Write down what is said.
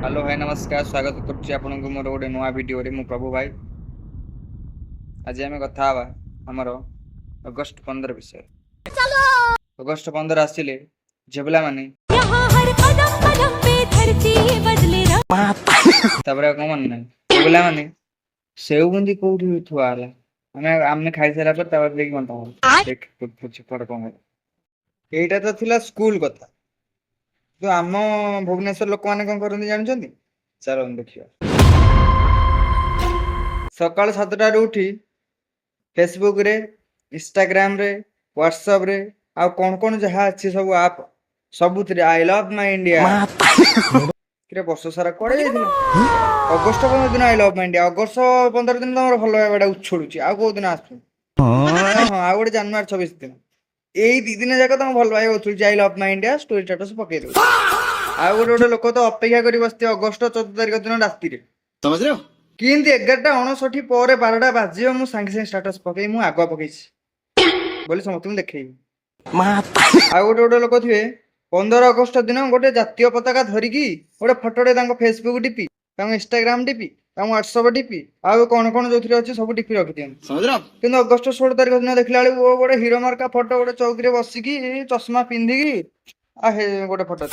Hello भाई नमस्कार स्वागत करुच्ची आपन को मोर गोटे नुआ वीडियो रे मु प्रभु भाई आज आम कथा हवा हमर अगस्ट 15 विषय। अगस्ट 15 आसिले झेबला माने यहाँ हर कदम कदम पे धरती बदले तापर कौन मन ना झेबला माने सेव बुंदी कोठी थुआ हला हमें आमने खाई सारा पर तापर देख मन देख कुछ पर कौन एटा तो थिला स्कूल कथा तो आम भुवनेश्वर लोक माने कोन करन जानछन्ती चलो देखियो सकाल 7 उठी फेसबुक रे इंस्टाग्राम रे व्हाट्सएप रे आ कौन कौन जहाँ अच्छी सब आप सबुत आई लव माय इंडिया किरे वर्ष सारा कुआडे जाइथिल अगस्ट 15 दिन आई लव माय इंडिया अगस्ट 15 दिन तमर भल भाबटा उछोडुची आ को दिन आसु हां आ गोटे जनवरी 26 दिन एई दी दिन जाक तम भल भाई उछुची I love my India story status पकई दो आ गोटे लोक तो अपेक्षा करी बसते अगस्ट 14 तारिख दिन राति रे समझ रहे हो किंतु 11:59 पर 12टा बाजियो मु सांगे सांगे स्टेटस पकई मु आगुआ पकईछि बोले समस्त मु देखई आ गोटे गोटे लोक थे 15 अगस्ट दिन गोटे जातीय पताका धरिकी गोटे फटोटे Facebook DP Instagram DP WhatsApp DP आ कौन कौन जो अच्छे सब डीपी रखी दिखाँ कि अगस्ट 16 तारिख दिन देखला बेलू गोटे हिरो मार्का फटो गोटे चौकी बसिकी चश्मा पिंधिकी आ गोटे फटो